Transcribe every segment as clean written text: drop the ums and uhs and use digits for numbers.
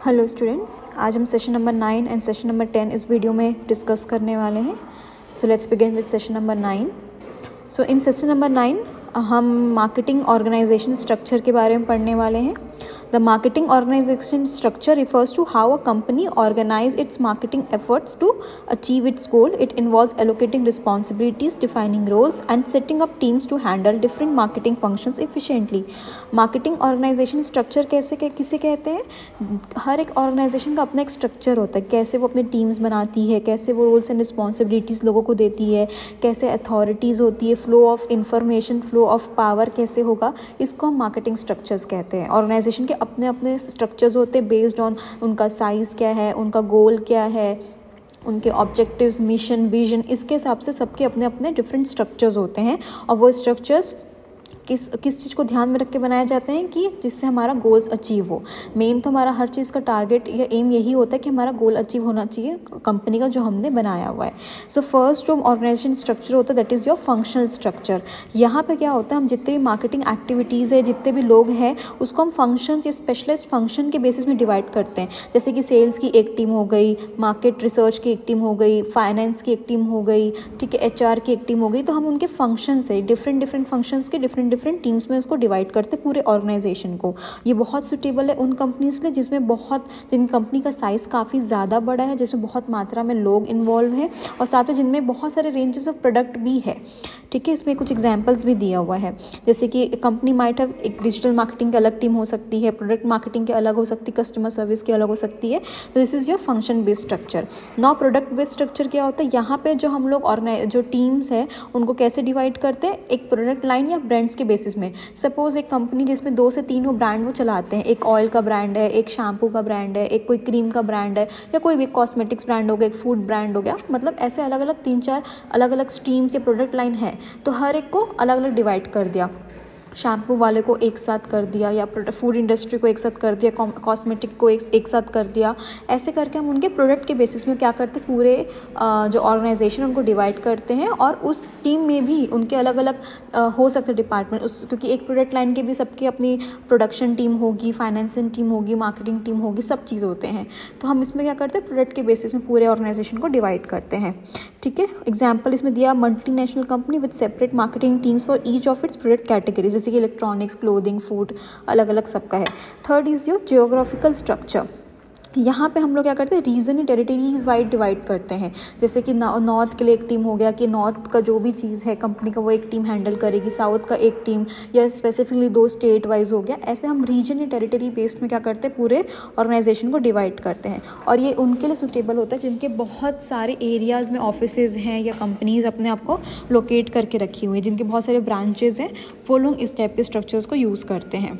Hello students, आज हम session number 9 and session number 10 इस वीडियो में डिस्कस करने वाले हैं. So let's begin with session number 9. So in session number 9 हम मार्केटिंग ऑर्गेनाइजेशन स्ट्रक्चर के बारे में पढ़ने वाले हैं. The marketing organization structure refers to how a company organizes its marketing efforts to achieve its goal. It involves allocating responsibilities, defining roles, and setting up teams to handle different marketing functions efficiently. Marketing organization structure किसे कहते हैं? हर एक organisation का अपना एक structure होता है. कैसे वो अपने टीम्स बनाती है, कैसे वो रोल्स एंड रिस्पॉन्सिबिलिटीज़ लोगों को देती है, कैसे अथॉरिटीज़ होती है, flow of information, flow of power कैसे होगा, इसको हम मार्केटिंग स्ट्रक्चर्स कहते हैं. ऑर्गेनाइजेशन के अपने अपने स्ट्रक्चर्स होते हैं बेस्ड ऑन उनका साइज़ क्या है, उनका गोल क्या है, उनके ऑब्जेक्टिव्स, मिशन, विजन, इसके हिसाब से सबके अपने अपने डिफरेंट स्ट्रक्चर्स होते हैं. और वो स्ट्रक्चर्स किस चीज़ को ध्यान में रख के बनाए जाते हैं कि जिससे हमारा गोल्स अचीव हो. मेन तो हमारा हर चीज़ का टारगेट या एम यही होता है कि हमारा गोल अचीव होना चाहिए कंपनी का जो हमने बनाया हुआ है. सो फर्स्ट जो ऑर्गेनाइजेशन स्ट्रक्चर होता है that is your functional structure. यहाँ पे क्या होता है, हम जितने भी मार्केटिंग एक्टिविटीज़ है, जितने भी लोग हैं, उसको हम फंक्शंस या स्पेशलाइज्ड फंक्शन के बेसिस में डिवाइड करते हैं. जैसे कि सेल्स की एक टीम हो गई, मार्केट रिसर्च की एक टीम हो गई, फाइनेंस की एक टीम हो गई, ठीक है, HR की एक टीम हो गई. तो हम उनके फंक्शन से डिफरेंट फंक्शंस के डिफरेंट टीम्स में उसको डिवाइड करते पूरे ऑर्गेनाइजेशन को. ये बहुत सुटेबल है उन कंपनीज के लिए जिन कंपनी का साइज़ काफ़ी ज़्यादा बड़ा है, जिसमें बहुत मात्रा में लोग इन्वॉल्व हैं और साथ में जिनमें बहुत सारे रेंजेस ऑफ प्रोडक्ट भी है. ठीक है, इसमें कुछ एग्जांपल्स भी दिया हुआ है. जैसे कि कंपनी माइट हैव एक डिजिटल मार्केटिंग की अलग टीम हो सकती है, प्रोडक्ट मार्केटिंग की अलग हो सकती है, कस्टमर सर्विस की अलग हो सकती है. तो this is your function based structure. Now product based structure क्या होता है, यहाँ पे जो हम लोग जो टीम्स है उनको कैसे डिवाइड करते हैं, एक प्रोडक्ट लाइन या ब्रांड्स के बेसिस में. सपोज एक कंपनी जिसमें 2 से 3 वो ब्रांड वो चलाते हैं, एक ऑयल का ब्रांड है, एक शैम्पू का ब्रांड है, एक कोई क्रीम का ब्रांड है, या कोई भी कॉस्मेटिक्स ब्रांड हो गया, एक फूड ब्रांड हो गया. मतलब ऐसे अलग अलग 3-4 अलग अलग स्ट्रीम्स या प्रोडक्ट लाइन है. तो हर एक को अलग अलग डिवाइड कर दिया. शैम्पू वाले को एक साथ कर दिया, या फूड इंडस्ट्री को एक साथ कर दिया, कॉस्मेटिक को एक साथ कर दिया. ऐसे करके हम उनके प्रोडक्ट के बेसिस में क्या करते हैं, पूरे जो ऑर्गेनाइजेशन उनको डिवाइड करते हैं. और उस टीम में भी उनके अलग अलग हो सकते हैं डिपार्टमेंट, क्योंकि एक प्रोडक्ट लाइन के भी सबकी अपनी प्रोडक्शन टीम होगी, फाइनेंसिंग टीम होगी, मार्केटिंग टीम होगी, सब चीज़ होते हैं. तो हम इसमें क्या करते हैं, प्रोडक्ट के बेसिस में पूरे ऑर्गेनाइजेशन को डिवाइड करते हैं. ठीक है, एग्जाम्पल इसमें दिया, multinational company with separate marketing teams for each of its product categories, जैसे कि इलेक्ट्रॉनिक्स, क्लोथिंग, फूड, अलग अलग सबका है. Third is your geographical structure. यहाँ पे हम लोग क्या करते हैं, रीजन या टेरिटरीज वाइड डिवाइड करते हैं. जैसे कि नॉर्थ के लिए एक टीम हो गया कि नॉर्थ का जो भी चीज़ है कंपनी का वो एक टीम हैंडल करेगी, साउथ का एक टीम, या स्पेसिफिकली 2 स्टेट वाइज हो गया. ऐसे हम रीजन या टेरिटरी बेस्ड में क्या करते हैं, पूरे ऑर्गेनाइजेशन को डिवाइड करते हैं. और ये उनके लिए सूटेबल होता है जिनके बहुत सारे एरियाज़ में ऑफिसेज हैं या कंपनीज अपने आप को लोकेट करके रखी हुई हैं, जिनके बहुत सारे ब्रांचेज हैं. वो लोग इस टाइप के स्ट्रक्चर्स को यूज़ करते हैं.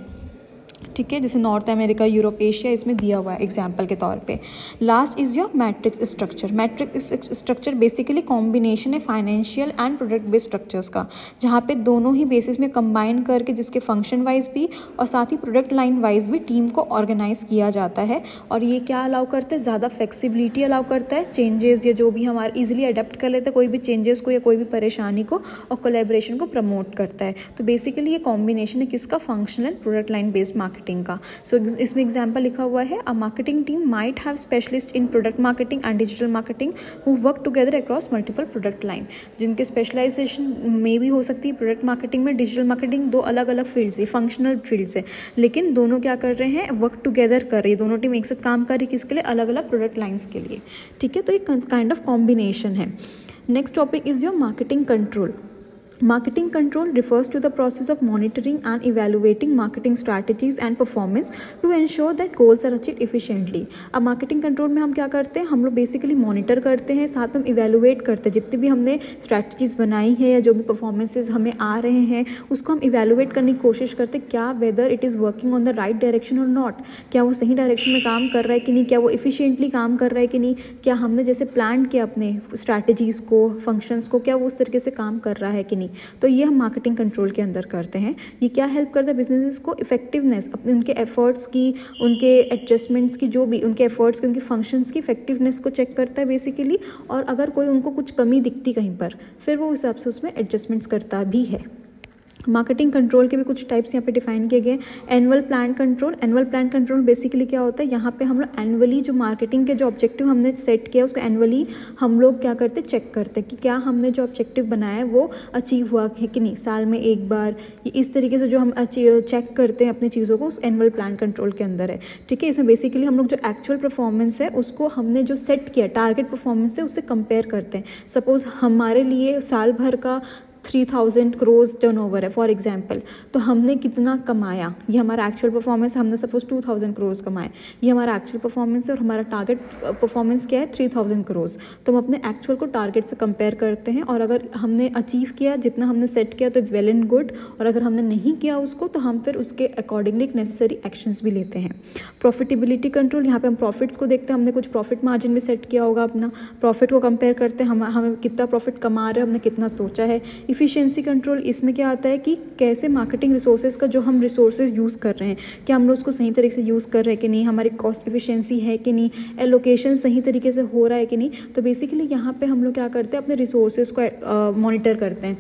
ठीक है, जैसे नॉर्थ अमेरिका, यूरोप, एशिया, इसमें दिया हुआ है एग्जाम्पल के तौर पे. Last is your matrix structure. Matrix structure basically combination है financial and product based structures का, जहाँ पे दोनों ही बेसिस में कंबाइन करके जिसके फंक्शन वाइज भी और साथ ही प्रोडक्ट लाइन वाइज भी टीम को ऑर्गेनाइज किया जाता है. और ये क्या अलाउ करता है, ज़्यादा फ्लेक्सिबिलिटी अलाउ करता है, चेंजेस या जो भी हमारे ईजिली अडेप्ट कर लेते हैं कोई भी चेंजेस को या कोई भी परेशानी को, और कोलैबोरेशन को प्रमोट करता है. तो बेसिकली ये कॉम्बिनेशन है किसका, functional and product line based marketing का. सो इसमें एग्जांपल लिखा हुआ है, a marketing team might have specialist in product marketing and digital marketing who work together across multiple product line. जिनके स्पेशलाइजेशन में भी हो सकती है प्रोडक्ट मार्केटिंग में, डिजिटल मार्केटिंग, 2 अलग अलग फील्ड्स है, फंक्शनल फील्ड्स है, लेकिन दोनों क्या कर रहे हैं, वर्क टुगेदर कर रही है. दोनों टीम एक साथ काम कर रही है, किसके लिए, अलग अलग प्रोडक्ट लाइन्स के लिए. ठीक है, तो एक काइंड ऑफ कॉम्बिनेशन है. Next topic is your marketing control. Marketing control refers to the process of monitoring and evaluating marketing strategies and performance to ensure that goals are achieved efficiently. अब marketing control में हम क्या करते हैं, हम लोग basically monitor करते हैं, साथ में हम इवेलुएट करते हैं जितनी भी हमने स्ट्रैटेजीज बनाई है या जो भी परफॉर्मेंसेज हमें आ रहे हैं उसको हम इवेलुएट करने की कोशिश करते हैं, क्या whether it is working on the right direction और नॉट, क्या वो सही डायरेक्शन में काम कर रहा है कि नहीं, क्या वो इफिशियंटली काम कर रहा है कि नहीं, क्या हमने जैसे प्लान किया अपने स्ट्रैटेजीज़ को, फंक्शंस को, क्या वो उस तरीके से काम कर रहा है कि नहीं. तो ये हम मार्केटिंग कंट्रोल के अंदर करते हैं. ये क्या हेल्प करता है बिजनेसेस को, इफेक्टिवनेस, अपने उनके एफर्ट्स की, उनके एडजस्टमेंट्स की, जो भी उनके एफर्ट्स की, उनके फंक्शंस की इफेक्टिवनेस को चेक करता है बेसिकली. और अगर कोई उनको कुछ कमी दिखती कहीं पर, फिर वो हिसाब से उसमें एडजस्टमेंट्स करता भी है. मार्केटिंग कंट्रोल के भी कुछ टाइप्स यहाँ पे डिफाइन किए गए। Annual plan control, annual plan control basically क्या होता है, यहाँ पे हम लोग एनुअली जो मार्केटिंग के जो ऑब्जेक्टिव हमने सेट किया उसको एनुअली हम लोग क्या करते हैं, चेक करते हैं कि क्या हमने जो ऑब्जेक्टिव बनाया है वो अचीव हुआ है कि नहीं, साल में एक बार, ये इस तरीके से जो हम चेक करते हैं अपनी चीज़ों को, उस एनुअल प्लान कंट्रोल के अंदर है। ठीक है, इसमें बेसिकली हम लोग जो एक्चुअल परफॉर्मेंस है उसको हमने जो सेट किया टारगेट परफॉर्मेंस से उससे कंपेयर करते हैं। सपोज हमारे लिए साल भर का 3000 करोड़ टर्नओवर है फॉर एग्जांपल, तो हमने कितना कमाया, ये हमारा एक्चुअल परफॉर्मेंस, हमने सपोज 2000 करोड़ कमाए, ये हमारा एक्चुअल परफॉर्मेंस है और हमारा टारगेट परफॉर्मेंस क्या है 3000 करोड़। तो हम अपने एक्चुअल को टारगेट से कंपेयर करते हैं और अगर हमने अचीव किया जितना हमने सेट किया तो इट्स वेल एंड गुड, और अगर हमने नहीं किया उसको तो हम फिर उसके अकॉर्डिंगली नेसेसरी एक्शंस भी लेते हैं। प्रॉफिटेबिलिटी कंट्रोल, यहाँ पे हम प्रॉफिट्स को देखते हैं, हमने कुछ प्रॉफिट मार्जिन भी सेट किया होगा अपना, प्रॉफिट को कंपेयर करते हैं, हमें कितना प्रॉफिट कमा रहे हैं, हमने कितना सोचा है। इफ़िशिएंसी कंट्रोल, इसमें क्या आता है कि कैसे मार्केटिंग रिसोर्सेज का जो हम रिसोर्सेज यूज़ कर रहे हैं, क्या हम लोग उसको सही तरीके से यूज़ कर रहे हैं कि नहीं, हमारी कॉस्ट इफिशिएंसी है कि नहीं, एलोकेशन सही तरीके से हो रहा है कि नहीं। तो बेसिकली यहाँ पे हम लोग क्या करते हैं, अपने रिसोर्सेज को मॉनिटर करते हैं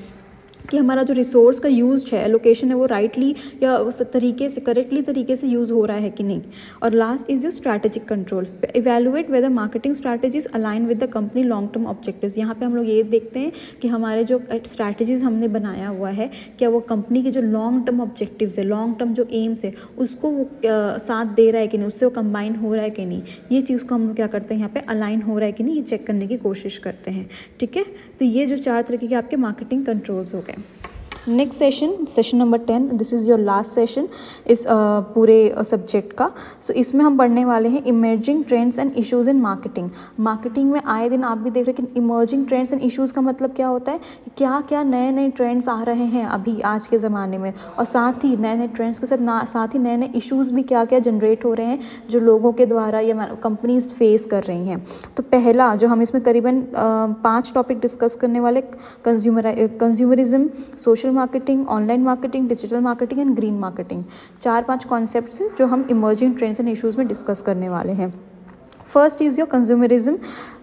कि हमारा जो रिसोर्स का यूज है, एलोकेशन है, वो राइटली या उस तरीके से करेक्टली तरीके से यूज़ हो रहा है कि नहीं। और last is your strategic control, evaluate whether marketing strategies align with the company long term objectives. यहाँ पे हम लोग ये देखते हैं कि हमारे जो स्ट्रैटेजीज हमने बनाया हुआ है क्या वो कंपनी के जो लॉन्ग टर्म ऑब्जेक्टिव्स है, लॉन्ग टर्म जो एम्स है उसको वो साथ दे रहा है कि नहीं, उससे वो कंबाइन हो रहा है कि नहीं। ये चीज़ को हम लोग क्या करते हैं, यहाँ पे अलाइन हो रहा है कि नहीं, ये चेक करने की कोशिश करते हैं। ठीक है, तो ये जो 4 तरीके के आपके मार्केटिंग कंट्रोल्स हो गए। Next session number 10, this is your last session इस पूरे सब्जेक्ट का। सो इसमें हम पढ़ने वाले हैं emerging trends and issues in marketing. Marketing में आए दिन आप भी देख रहे हैं कि इमर्जिंग ट्रेंड्स एंड इश्यूज़ का मतलब क्या होता है, क्या क्या नए नए ट्रेंड्स आ रहे हैं अभी आज के ज़माने में, और साथ ही नए नए ट्रेंड्स के साथ ही नए नए इश्यूज़ भी क्या क्या जनरेट हो रहे हैं जो लोगों के द्वारा या कंपनीज फेस कर रही हैं। तो पहला जो हम इसमें करीबन 5 टॉपिक डिस्कस करने वाले, consumerism, social marketing, online marketing, digital marketing and green marketing, 4-5 concepts हैं जो हम इमर्जिंग ट्रेंड्स एंड इश्यूज़ में डिस्कस करने वाले हैं। First is your consumerism.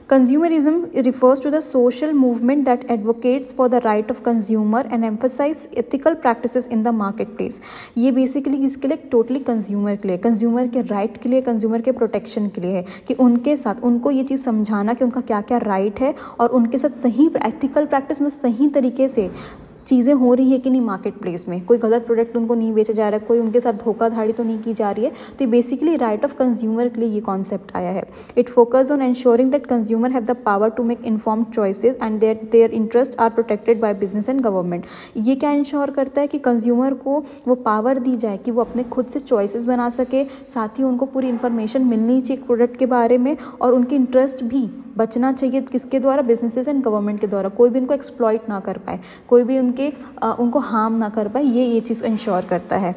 Consumerism refers to the social movement that advocates for the right of consumer and emphasize ethical practices in the marketplace. ये basically किसके लिए, टोटली कंज्यूमर के लिए, consumer के राइट के लिए, कंज्यूमर के प्रोटेक्शन के लिए है कि उनके साथ उनको ये चीज़ समझाना कि उनका क्या क्या राइट है और उनके साथ सही एथिकल प्रैक्टिस में सही तरीके से चीज़ें हो रही है कि नहीं, मार्केट प्लेस में कोई गलत प्रोडक्ट उनको नहीं बेचा जा रहा है, कोई उनके साथ धोखाधड़ी तो नहीं की जा रही है। तो बेसिकली राइट ऑफ कंज्यूमर के लिए ये कॉन्सेप्ट आया है। It focus on ensuring that consumer have the power to make informed choices and that their interest are protected by business and government. ये क्या इंश्योर करता है कि कंज्यूमर को वो पावर दी जाए कि वो अपने खुद से चॉइसेस बना सके, साथ ही उनको पूरी इन्फॉर्मेशन मिलनी चाहिए प्रोडक्ट के बारे में, और उनकी इंटरेस्ट भी बचना चाहिए किसके द्वारा, बिजनेसेस एंड गवर्नमेंट के द्वारा, कोई भी उनको एक्सप्लॉइट ना कर पाए, कोई भी उनको हार्म ना कर पाए, ये चीज़ इंश्योर करता है।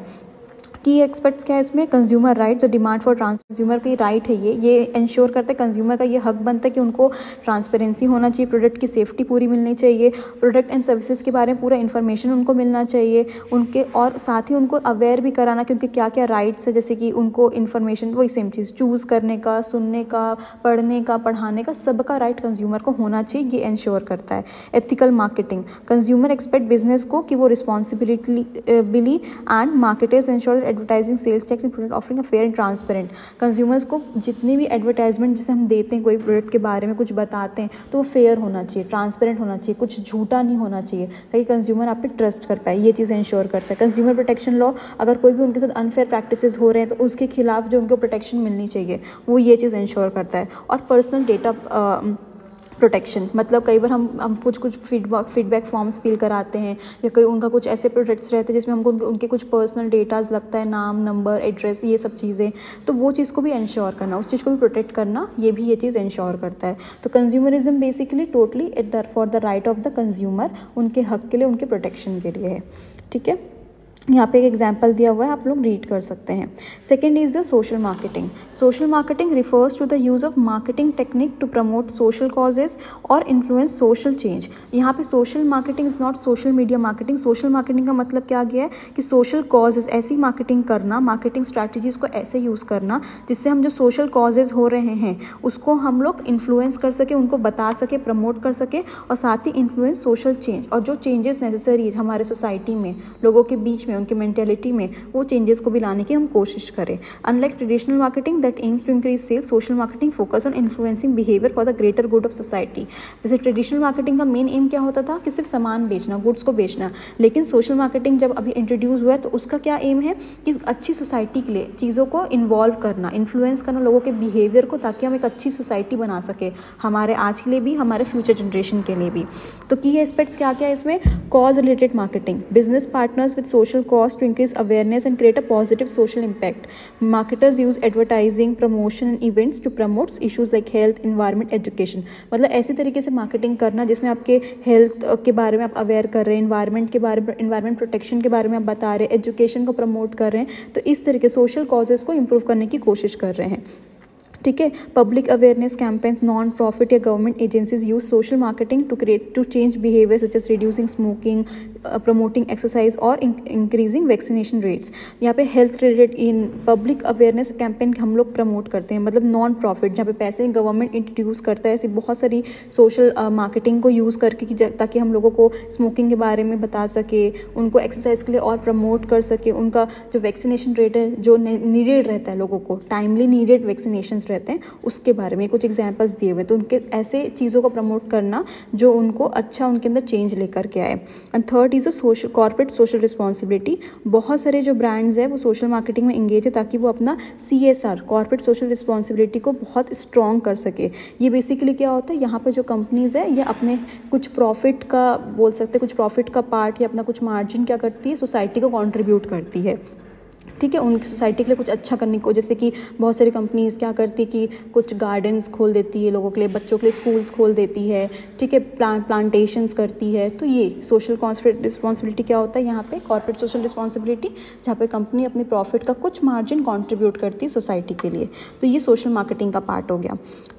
की एक्सपेक्ट्स क्या है इसमें, consumer right, the demand for consumer की राइट है, ये इंश्योर करता है, कंज्यूमर का ये हक बनता है कि उनको ट्रांसपेरेंसी होना चाहिए, प्रोडक्ट की सेफ्टी पूरी मिलनी चाहिए, प्रोडक्ट एंड सर्विसेज के बारे में पूरा इन्फॉर्मेशन उनको मिलना चाहिए उनके, और साथ ही उनको अवेयर भी कराना कि उनके क्या क्या राइट्स है, जैसे कि उनको इन्फॉर्मेशन, वही सेम चीज़, चूज़ करने का, सुनने का, पढ़ने का, पढ़ाने का, सबका राइट कंज्यूमर को होना चाहिए, ये इंश्योर करता है। Ethical marketing, consumer expect business को कि वो responsibility and marketers ensure advertising, sales tax and product offering fair and transparent. Consumers को जितनी भी एडवर्टाइजमेंट जिसे हम देते हैं, कोई प्रोडक्ट के बारे में कुछ बताते हैं, तो वो फेयर होना चाहिए, ट्रांसपेरेंट होना चाहिए, कुछ झूठा नहीं होना चाहिए, ताकि कंज्यूमर आप पे ट्रस्ट कर पाए, ये चीज़ इंश्योर करता है। कंज्यूमर प्रोटेक्शन लॉ, अगर कोई भी उनके साथ अनफेयर प्रैक्टिसेस हो रहे हैं तो उसके खिलाफ जो उनको प्रोटेक्शन मिलनी चाहिए वो ये चीज़ इंश्योर करता है। और पर्सनल डेटा प्रोटेक्शन, मतलब कई बार हम कुछ फीडबैक फॉर्म्स फिल कराते हैं, या कोई उनका कुछ ऐसे प्रोडक्ट्स रहते हैं जिसमें हमको उनके कुछ पर्सनल डेटाज लगता है, नाम, नंबर, एड्रेस, ये सब चीज़ें, तो वो चीज़ को भी इंश्योर करना, उस चीज़ को भी प्रोटेक्ट करना, ये चीज़ इंश्योर करता है। तो consumerism basically totally for the right of the consumer, उनके हक के लिए, उनके प्रोटेक्शन के लिए है। ठीक है, यहाँ पे एक एग्जाम्पल दिया हुआ है, आप लोग रीड कर सकते हैं। Second is the social marketing. Social marketing refers to the use of marketing technique to promote social causes और इन्फ्लुएंस सोशल चेंज। यहाँ पे social marketing is not social media marketing. Social marketing का मतलब क्या गया है कि सोशल कॉजेज, ऐसी मार्केटिंग करना, मार्केटिंग स्ट्रैटेजीज़ को ऐसे यूज़ करना जिससे हम जो सोशल कॉजेज हो रहे हैं उसको हम लोग इन्फ्लुएंस कर सके, उनको बता सके, प्रमोट कर सके, और साथ ही इन्फ्लुएंस सोशल चेंज, और जो चेंजेस नेसेसरी हमारे सोसाइटी में, लोगों के बीच में, उनकी मेंटेलिटी में, वो चेंजेस को भी लाने की हम कोशिश करें। Unlike traditional marketing that aims to increase sales, social marketing focus on influencing behaviour for the greater good of society. जैसे ट्रेडिशनल मार्केटिंग का मेन एम क्या होता था कि सिर्फ सामान बेचना, गुड्स को बेचना, लेकिन सोशल मार्केटिंग जब अभी इंट्रोड्यूस हुआ है तो उसका क्या एम है कि अच्छी सोसाइटी के लिए चीज़ों को इन्वॉल्व करना, इन्फ्लुएंस करना लोगों के बिहेवियर को, ताकि हम एक अच्छी सोसाइटी बना सके, हमारे आज के लिए भी, हमारे फ्यूचर जनरेशन के लिए भी। तो की एस्पेक्ट्स क्या क्या है इसमें? Cause related marketing, business partners with social cause to increase awareness and create a positive social impact. Marketers use advertising, promotion and events to promote issues like health, environment, education. मतलब ऐसी तरीके से marketing करना जिसमें आपके health के बारे में आप अवेयर कर रहे हैं, इन्वायरमेंट के बारे में, इन्वायरमेंट प्रोटेक्शन के बारे में आप बता रहे हैं, एजुकेशन को प्रमोट कर रहे हैं, तो इस तरीके सोशल कॉजेज़ को इम्प्रूव करने की कोशिश कर रहे हैं। ठीक है। Public awareness campaigns, non profit या government agencies use social marketing to change behaviour such as reducing smoking, promoting exercise और इंक्रीजिंग वैक्सीनेशन रेट्स। यहाँ पे health related in public awareness campaign हम लोग प्रमोट करते हैं, मतलब नॉन प्रॉफिट, जहाँ पे पैसे गवर्नमेंट इंट्रोड्यूस करता है, ऐसी बहुत सारी सोशल मार्केटिंग को यूज़ करके ताकि हम लोगों को स्मोकिंग के बारे में बता सके, उनको एक्सरसाइज के लिए और प्रमोट कर सके, उनका जो वैक्सीनेशन रेट है जो नीडेड रहता है, लोगों को टाइमली नीडेड वैक्सीनेशन रहते हैं, उसके बारे में कुछ एग्जांपल्स दिए हुए। तो उनके ऐसे चीज़ों को प्रमोट करना जो उनको अच्छा, उनके अंदर चेंज लेकर के आए। And third is a social corporate social responsibility. बहुत सारे जो ब्रांड्स हैं वो सोशल मार्केटिंग में एंगेज है ताकि वो अपना CSR, कॉर्पोरेट सोशल रिस्पॉन्सिबिलिटी को बहुत स्ट्रॉन्ग कर सके। ये बेसिकली क्या होता है, यहाँ पर जो कंपनीज़ है ये अपने कुछ प्रॉफिट का, बोल सकते हैं कुछ प्रॉफिट का पार्ट या अपना कुछ मार्जिन क्या करती है, सोसाइटी को कॉन्ट्रीब्यूट करती है। ठीक है, उनकी सोसाइटी के लिए कुछ अच्छा करने को, जैसे कि बहुत सारी कंपनीज़ क्या करती है कि कुछ गार्डन्स खोल देती है लोगों के लिए, बच्चों के लिए स्कूल्स खोल देती है, ठीक है, प्लांटेशंस करती है। तो ये सोशल कॉर्पोरेट रिस्पॉन्सिबिलिटी क्या होता है यहाँ पे, कॉर्पोरेट सोशल रिस्पॉन्सिबिलिटी, जहाँ पे कंपनी अपनी प्रॉफिट का कुछ मार्जिन कॉन्ट्रीब्यूट करती है सोसाइटी के लिए। तो ये सोशल मार्केटिंग का पार्ट हो गया।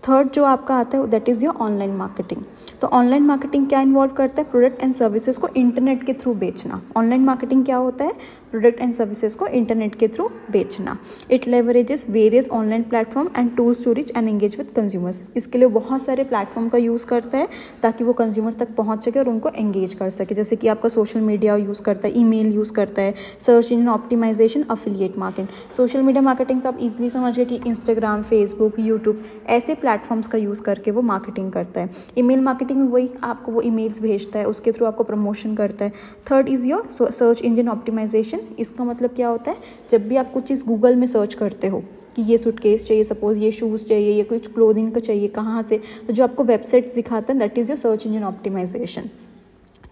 थर्ड जो आपका आता है that is your online marketing. तो ऑनलाइन मार्केटिंग क्या इन्वॉल्व करता है, प्रोडक्ट एंड सर्विसेज को इंटरनेट के थ्रू बेचना। ऑनलाइन मार्केटिंग क्या होता है, प्रोडक्ट एंड सर्विसेज को इंटरनेट के थ्रू बेचना। It leverages various online platform and tools to reach and engage with consumers. इसके लिए बहुत सारे प्लेटफॉर्म का यूज़ करता है ताकि वो कंज्यूमर तक पहुंच सके और उनको एंगेज कर सके। जैसे कि आपका सोशल मीडिया यूज़ करता है, ईमेल यूज़ करता है, search engine optimisation, affiliate marketing. Social media marketing तो आप इजीली समझ गए कि इंस्टाग्राम, फेसबुक, यूट्यूब ऐसे प्लेटफॉर्म्स का यूज़ करके वो मार्केटिंग करता है। ईमेल मार्केटिंग में वही आपको वो ईमेल्स भेजता है, उसके थ्रू आपको प्रमोशन करता है। Third is your search engine optimisation. इसका मतलब क्या होता है, जब भी आप कुछ चीज़ गूगल में सर्च करते हो कि ये सूटकेस चाहिए, सपोज ये शूज़ चाहिए, ये कुछ क्लोथिंग का चाहिए, कहाँ से, तो जो आपको वेबसाइट्स दिखाता है that is your search engine optimisation.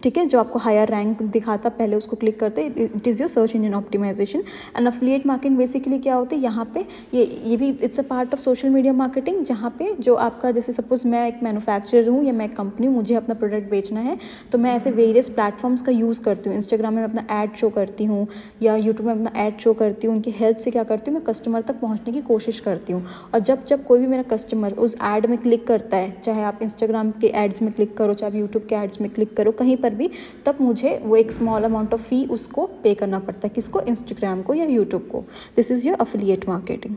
ठीक है, जो आपको हायर रैंक दिखाता पहले उसको क्लिक करते, it is your search engine optimisation. And affiliate marketing basically क्या होता है, यहाँ पे ये भी it's a part of social media marketing, जहाँ पे जो आपका, जैसे सपोज मैं एक मैन्युफैक्चरर हूँ या मैं एक कंपनी हूँ, मुझे अपना प्रोडक्ट बेचना है, तो मैं ऐसे वेरियस प्लेटफॉर्म्स का यूज़ करती हूँ। इंस्टाग्राम में अपना ऐड शो करती हूँ या यूट्यूब में अपना ऐड शो करती हूँ। उनकी हेल्प से क्या करती हूँ, मैं कस्टमर तक पहुँचने की कोशिश करती हूँ। और जब कोई भी मेरा कस्टमर उस ऐड में क्लिक करता है, चाहे आप इंस्टाग्राम के एड्स में क्लिक करो, चाहे आप यूट्यूब के एड्स में क्लिक करो, कहीं पर भी, तब मुझे वो एक स्मॉल अमाउंट ऑफ फी उसको पे करना पड़ता है। किसको, इंस्टाग्राम को या यूट्यूब को। This is your affiliate marketing.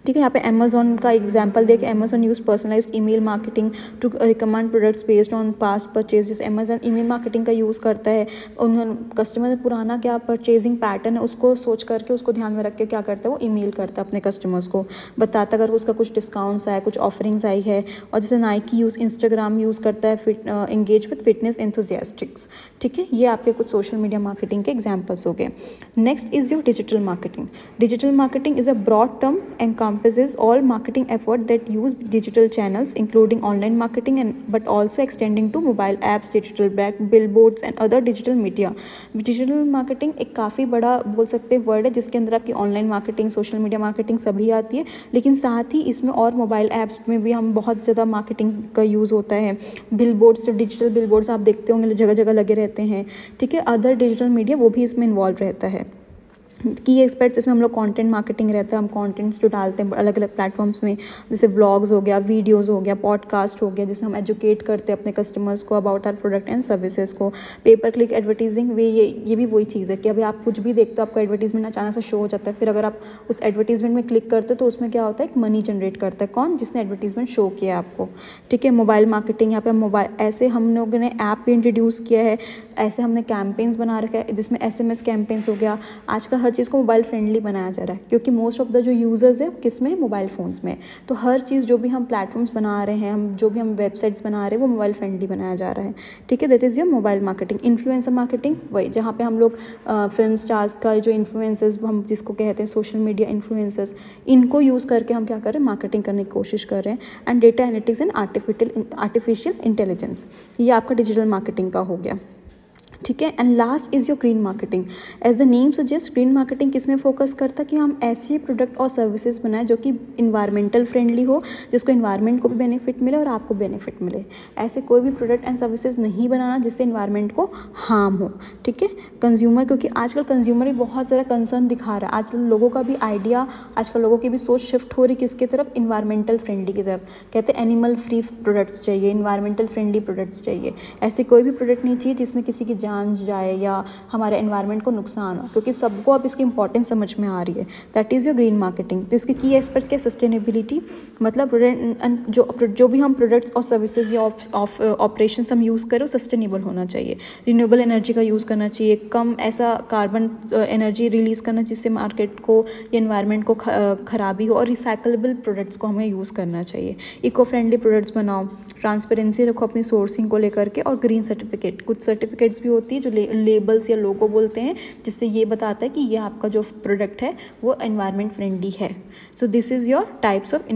ठीक है, यहाँ पे अमेजोन का एग्जांपल देके, Amazon use personalised email marketing to recommend products based on past purchases. Amazon email marketing का यूज़ करता है, उन कस्टमर पुराना क्या परचेजिंग पैटर्न है उसको सोच करके, उसको ध्यान में रख के क्या करता है, वो ईमेल करता है अपने कस्टमर्स को, बताता अगर उसका कुछ डिस्काउंट्स आए, कुछ ऑफरिंग्स आई है। और जैसे नाइकी यूज़ इंस्टाग्राम यूज़ करता है, एंगेज विद फिटनेस एंथुजियास्टिक्स। ठीक है, ये आपके कुछ सोशल मीडिया मार्केटिंग के एग्जाम्पल्स हो गए। Next is your digital marketing. Digital marketing is a broad term and encompasses all marketing effort that use digital channels, including online marketing but also extending to mobile apps, digital billboards and other digital media. Digital marketing एक काफ़ी बड़ा बोल सकते हैं word है, जिसके अंदर आपकी online marketing, social media marketing सभी आती है, लेकिन साथ ही इसमें और मोबाइल ऐप्स में भी हम बहुत ज़्यादा मार्केटिंग का यूज़ होता है। बिलबोर्ड्स, जो डिजिटल बिलबोर्ड्स आप देखते होंगे जगह जगह लगे रहते हैं, ठीक है। अदर डिजिटल मीडिया वो भी इसमें इन्वॉल्व रहता है। की एक्सपर्ट्स इसमें हम लोग कंटेंट मार्केटिंग रहता है, हम कंटेंट्स जो डालते हैं अलग अलग प्लेटफॉर्म्स में, जैसे व्लॉग्स हो गया, वीडियोस हो गया, पॉडकास्ट हो गया, जिसमें हम एजुकेट करते हैं अपने कस्टमर्स को about our product and services को। पेपर क्लिक एडवर्टीजिंग ये भी वही चीज़ है कि अभी आप कुछ भी देखते हो, आपका एडवर्टीजमेंट अचानक से शो हो जाता है, फिर अगर आप उस एडवर्टीजमेंट में क्लिक करते हो तो उसमें क्या होता है, एक मनी जनरेट करता है कौन, जिसने एडवर्टीजमेंट शो किया आपको, ठीक है। मोबाइल मार्केटिंग, यहाँ पे मोबाइल ऐसे हम लोगों ने ऐप भी इंट्रोड्यूस किया है, ऐसे हमने कैंपेन्स बना रखा है जिसमें SMS कैंपेन्स हो गया। आजकल हर चीज़ को मोबाइल फ्रेंडली बनाया जा रहा है, क्योंकि मोस्ट ऑफ द जो यूजर्स है किस में, मोबाइल फ़ोन्स में। तो हर चीज़ जो भी हम प्लेटफॉर्म्स बना रहे हैं, जो भी हम वेबसाइट्स बना रहे हैं, वो मोबाइल फ्रेंडली बनाया जा रहा है, ठीक है। That is your mobile marketing. Influencer marketing वही, जहाँ पे हम लोग फिल्म स्टार्स का जो इन्फ्लुएंसर्स हम जिसको कहते हैं सोशल मीडिया इन्फ्लुएंसर्स, इनको यूज़ करके हम क्या कर रहे हैं, मार्केटिंग करने की कोशिश कर रहे हैं। And data analytics and artificial intelligence, ये आपका डिजिटल मार्केटिंग का हो गया, ठीक है। And last is your green marketing. As the name suggest, green marketing किस में फोकस करता है कि हम ऐसे प्रोडक्ट और सर्विसेज बनाएं जो कि इन्वायरमेंटल फ्रेंडली हो, जिसको इन्वायरमेंट को भी बेनिफिट मिले और आपको बेनिफिट मिले। ऐसे कोई भी प्रोडक्ट एंड सर्विसेज नहीं बनाना जिससे इन्वायरमेंट को हार्म हो, ठीक है। कंज्यूमर, क्योंकि आजकल कंज्यूमर भी बहुत ज़्यादा कंसर्न दिखा रहा है, आजकल लोगों का भी आइडिया, आजकल लोगों की भी सोच शिफ्ट हो रही किसकी तरफ, इन्वायरमेंटल फ्रेंडली की तरफ। कहते हैं एनिमल फ्री प्रोडक्ट्स चाहिए, इन्वायरमेंटल फ्रेंडली प्रोडक्ट्स चाहिए। ऐसे कोई भी प्रोडक्ट नहीं चाहिए जिसमें किसी की जान जाए या हमारे एनवायरनमेंट को नुकसान हो, क्योंकि सबको अब इसकी इंपॉर्टेंस समझ में आ रही है। That is your green marketing. तो इसके की एक्सपर्ट्स के सस्टेनेबिलिटी, मतलब जो भी हम प्रोडक्ट्स और सर्विसेज या ऑपरेशंस हम यूज़ करें वो सस्टेनेबल होना चाहिए। रिन्यूएबल एनर्जी का यूज़ करना चाहिए, कम ऐसा कार्बन एनर्जी रिलीज़ करना जिससे मार्केट को या एनवायरनमेंट को खराबी हो, और रिसाइकलेबल प्रोडक्ट्स को हमें यूज़ करना चाहिए। इको फ्रेंडली प्रोडक्ट्स बनाओ, ट्रांसपेरेंसी रखो अपनी सोर्सिंग को लेकर के, और ग्रीन सर्टिफिकेट, कुछ सर्टिफिकेट्स भी होती है जो लेबल्स या लोगो बोलते हैं, जिससे ये बताता है कि ये आपका जो प्रोडक्ट है वो एनवायरनमेंट फ्रेंडली है। So this is your types of